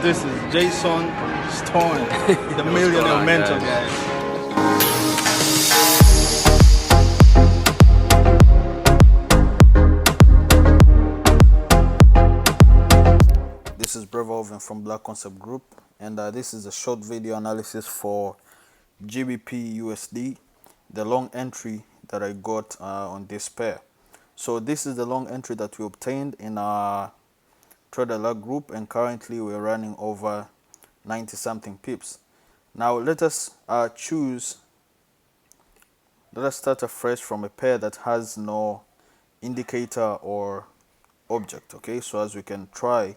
This is Jason Stone, the millionaire mentor, guys. This is Brevolvin from Black Concept Group, and this is a short video analysis for Gbpusd, the long entry that I got on this pair. So this is the long entry that we obtained in our Trader Luck group, and currently we're running over 90 something pips. Now let us start afresh from a pair that has no indicator or object. Okay, so as we can try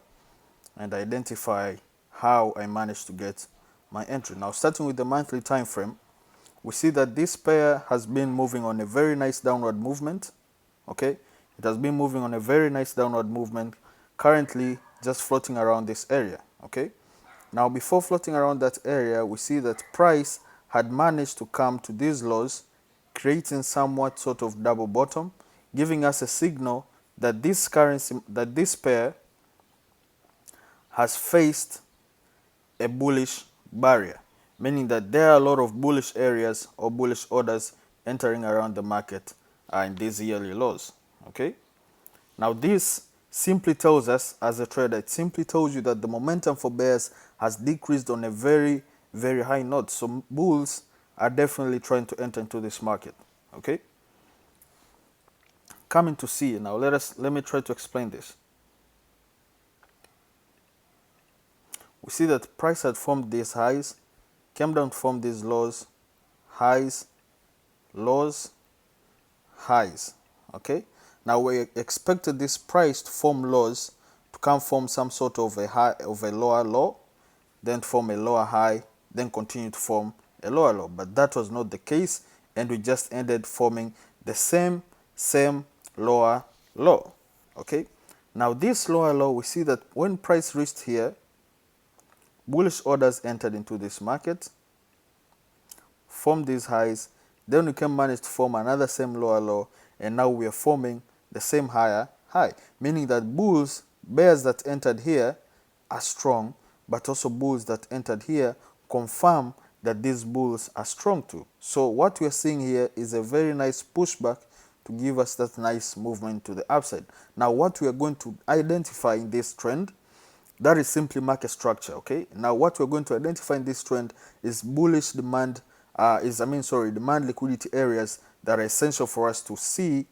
and identify how I managed to get my entry. Now starting with the monthly time frame, we see that this pair has been moving on a very nice downward movement. Okay, it has been moving on a very nice downward movement, currently just floating around this area. Okay, now before floating around that area, we see that price had managed to come to these lows, creating somewhat sort of double bottom, giving us a signal that this pair has faced a bullish barrier, meaning that there are a lot of bullish areas or bullish orders entering around the market in these yearly lows. Okay, now this simply tells us, as a trader, it simply tells you that the momentum for bears has decreased on a very, very high note. So bulls are definitely trying to enter into this market. Okay, coming to see now, let me try to explain this. We see that price had formed these highs, came down to form these lows, highs, lows, highs. Okay, now we expected this price to form lows, to come form some sort of a high, of a lower low, then form a lower high, then continue to form a lower low. But that was not the case, and we just ended forming the same lower low. Okay, now this lower low, we see that when price reached here, bullish orders entered into this market, formed these highs, then we can manage to form another same lower low, and now we are forming the same higher high, meaning that bears that entered here are strong, but also bulls that entered here confirm that these bulls are strong too. So what we are seeing here is a very nice pushback to give us that nice movement to the upside. Now what we are going to identify in this trend, that is simply market structure. Okay, now what we're going to identify in this trend is bullish demand, demand liquidity areas that are essential for us to see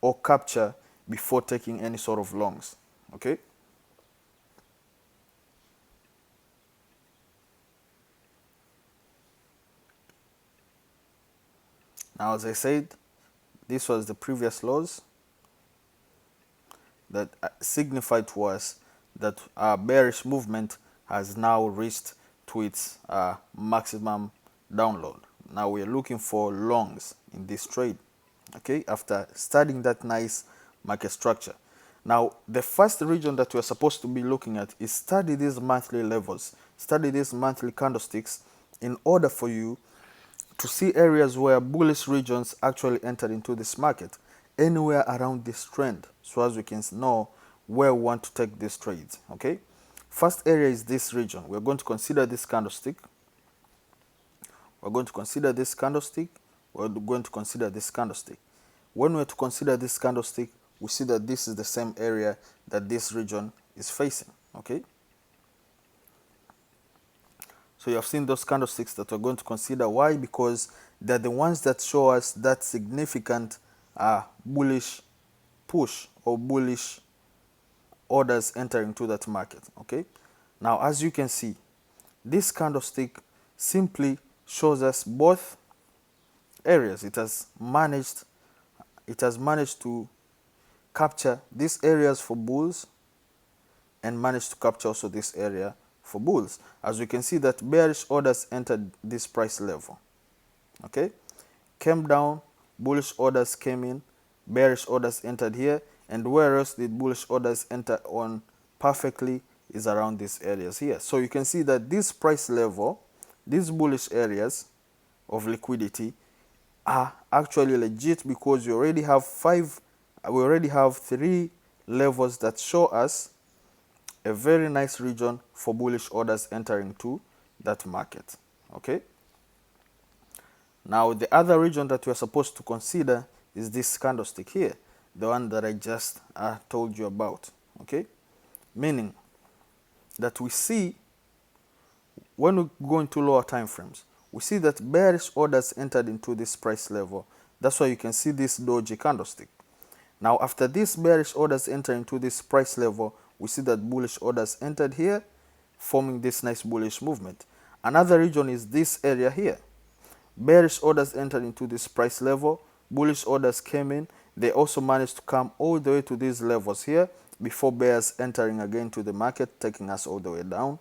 or capture before taking any sort of longs. Okay, now as I said, this was the previous lows that signified to us that our bearish movement has now reached to its maximum download. Now we are looking for longs in this trade. Okay, after studying that nice market structure. Now the first region that we're supposed to be looking at is study these monthly levels, study these monthly candlesticks, in order for you to see areas where bullish regions actually entered into this market, anywhere around this trend, so as we can know where we want to take these trades. Okay, first area is this region. We're going to consider this candlestick. We're going to consider this candlestick. We're going to consider this candlestick. When we're to consider this candlestick, we see that this is the same area that this region is facing. Okay, so you have seen those candlesticks that we're going to consider. Why? Because they're the ones that show us that significant bullish push or bullish orders entering to that market. Okay, now as you can see, this candlestick simply shows us both areas. It has managed to capture these areas for bulls and managed to capture also this area for bulls. As we can see that bearish orders entered this price level. Okay, came down, bullish orders came in, bearish orders entered here, and where else did bullish orders enter on perfectly is around these areas here. So you can see that this price level, these bullish areas of liquidity are actually legit, because we already have three levels that show us a very nice region for bullish orders entering to that market. Okay. Now the other region that we are supposed to consider is this candlestick here, the one that I just told you about. Okay, meaning that we see when we go into lower time frames, we see that bearish orders entered into this price level. That's why you can see this doji candlestick. Now after these bearish orders enter into this price level, we see that bullish orders entered here, forming this nice bullish movement. Another region is this area here. Bearish orders entered into this price level, bullish orders came in, they also managed to come all the way to these levels here before bears entering again to the market, taking us all the way down.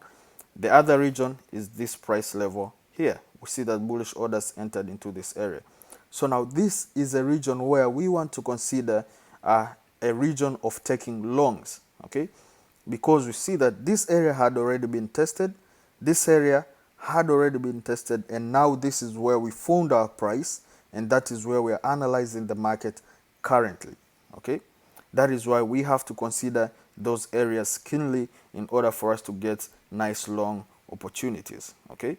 The other region is this price level here. We see that bullish orders entered into this area. So now this is a region where we want to consider a region of taking longs, okay? Because we see that this area had already been tested, this area had already been tested, and now this is where we found our price, and that is where we are analyzing the market currently, okay? That is why we have to consider those areas keenly in order for us to get nice long opportunities, okay?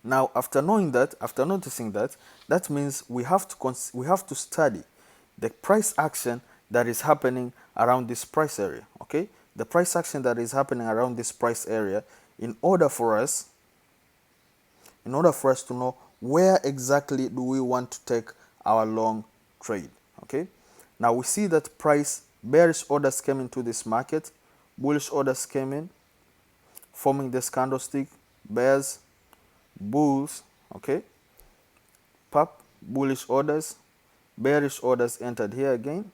Now, after knowing that, after noticing that, that means we have to study the price action that is happening around this price area, okay? The price action that is happening around this price area in order for us to know where exactly do we want to take our long trade, okay? Now we see that bearish orders came into this market, bullish orders came in, forming this candlestick, bears, bulls, okay? Pop, bullish orders, bearish orders entered here again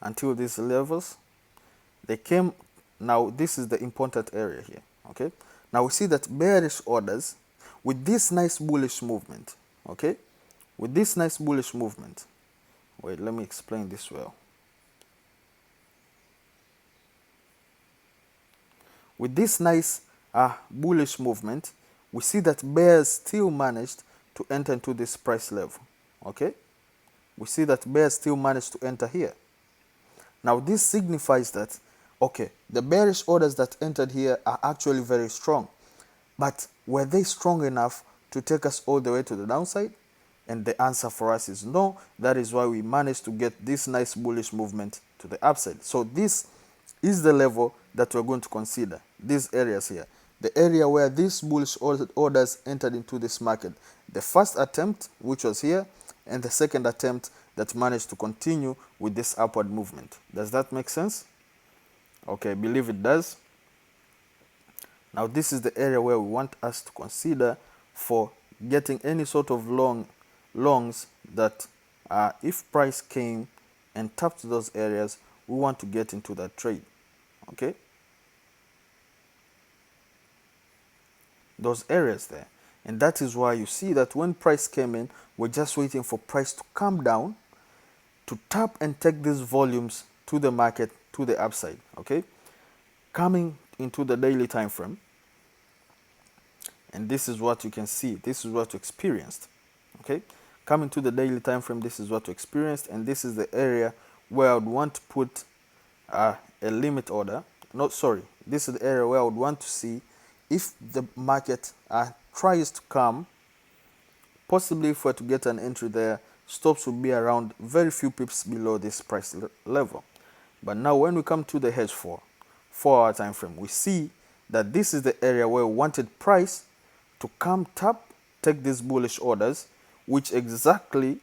until these levels. They came, now this is the important area here, okay? Now we see that bearish orders with this nice bullish movement, okay? With this nice bullish movement, wait, let me explain this well. With this nice bullish movement, we see that bears still managed to enter into this price level, okay? We see that bears still managed to enter here. Now this signifies that, okay, the bearish orders that entered here are actually very strong, but were they strong enough to take us all the way to the downside? And the answer for us is no. That is why we managed to get this nice bullish movement to the upside. So this is the level that we're going to consider, these areas here. The area where these bullish orders entered into this market. The first attempt, which was here, and the second attempt that managed to continue with this upward movement. Does that make sense? Okay, I believe it does. Now this is the area where we want us to consider for getting any sort of longs that if price came and tapped those areas, we want to get into that trade, okay? Those areas there. And that is why you see that when price came in, we're just waiting for price to come down, to tap and take these volumes to the market, to the upside, okay? Coming into the daily time frame, and this is what you can see, this is what you experienced, okay? Coming to the daily time frame, this is what you experienced, and this is the area where I would want to put a limit order. This is the area where I would want to see if the market tries to come, possibly if we're to get an entry there, stops will be around very few pips below this price level. But now when we come to the H4, 4-hour time frame, we see that this is the area where we wanted price to come tap, take these bullish orders, which exactly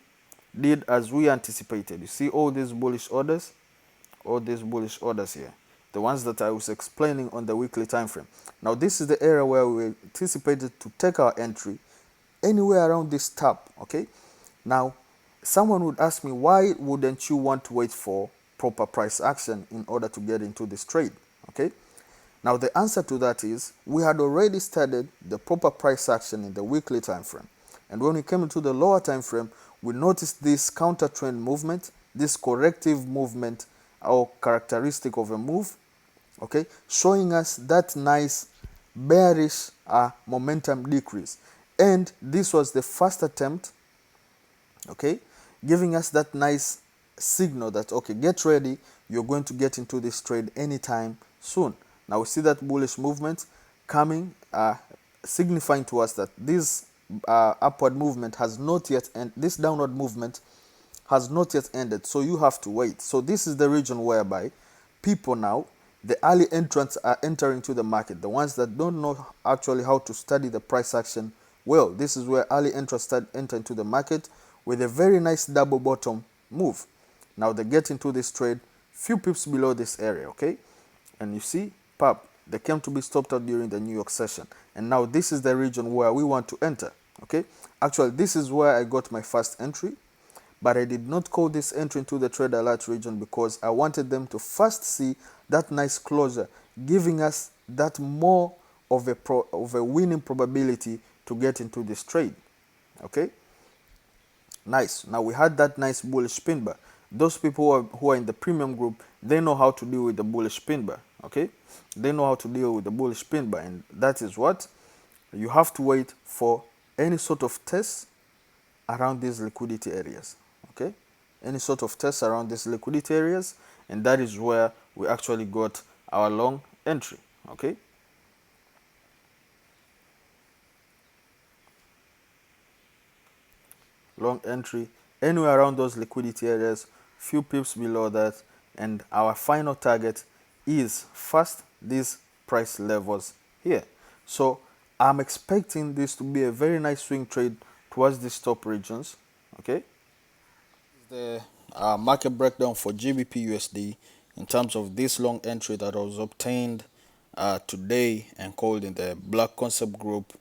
did as we anticipated. You see all these bullish orders here, the ones that I was explaining on the weekly time frame. Now this is the area where we anticipated to take our entry anywhere around this tap, okay? Now someone would ask me, why wouldn't you want to wait for proper price action in order to get into this trade, okay? Now the answer to that is we had already studied the proper price action in the weekly time frame. And when we came into the lower time frame, we noticed this counter trend movement, this corrective movement or characteristic of a move, okay, showing us that nice bearish momentum decrease. And this was the first attempt, okay, giving us that nice signal that, okay, get ready you're going to get into this trade anytime soon. Now we see that bullish movement coming, signifying to us that this upward movement has not yet ended. This downward movement has not yet ended, so you have to wait. So this is the region whereby people now, the early entrants, are entering to the market. The ones that don't know actually how to study the price action well, this is where early entrants start entering into the market with a very nice double bottom move. Now they get into this trade few pips below this area, okay? And you see, pop, they came to be stopped out during the New York session. And now this is the region where we want to enter, okay? Actually, this is where I got my first entry, but I did not call this entry into the trade alert region because I wanted them to first see that nice closure, giving us that more of a winning probability to get into this trade, okay? Nice. Now we had that nice bullish pin bar. Those people who are in the premium group, they know how to deal with the bullish pin bar, okay? They know how to deal with the bullish pin bar, and that is what you have to wait for, any sort of test around these liquidity areas, okay? Any sort of test around these liquidity areas, and that is where we actually got our long entry, okay? Long entry anywhere around those liquidity areas, few pips below that, and our final target is first these price levels here. So I'm expecting this to be a very nice swing trade towards these top regions, okay? The market breakdown for GBPUSD in terms of this long entry that was obtained today and called in the Black Concept Group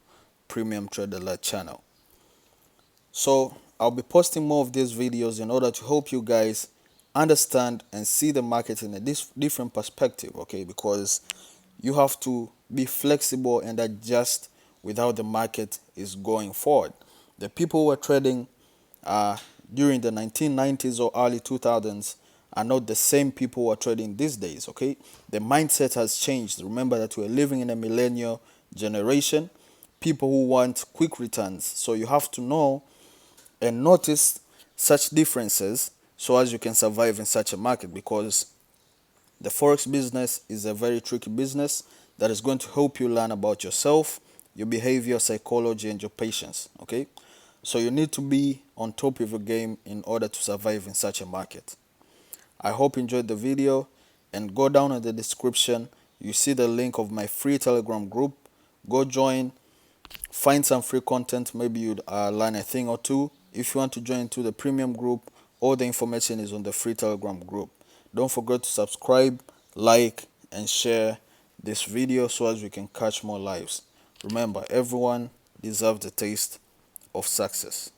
Premium Trade Alert channel. So I'll be posting more of these videos in order to help you guys understand and see the market in a different perspective, okay? Because you have to be flexible and adjust with how the market is going forward. The people who were trading during the 1990s or early 2000s are not the same people who are trading these days, okay? The mindset has changed. Remember that we're living in a millennial generation, people who want quick returns. So you have to know and notice such differences so as you can survive in such a market, because the forex business is a very tricky business that is going to help you learn about yourself, your behavior, psychology, and your patience, okay? So you need to be on top of your game in order to survive in such a market. I hope you enjoyed the video, and go down in the description. You see the link of my free Telegram group. Go join, find some free content. Maybe you'd learn a thing or two. If you want to join to the premium group, all the information is on the free Telegram group. Don't forget to subscribe, like, and share this video so as we can catch more lives. Remember, everyone deserves the taste of success.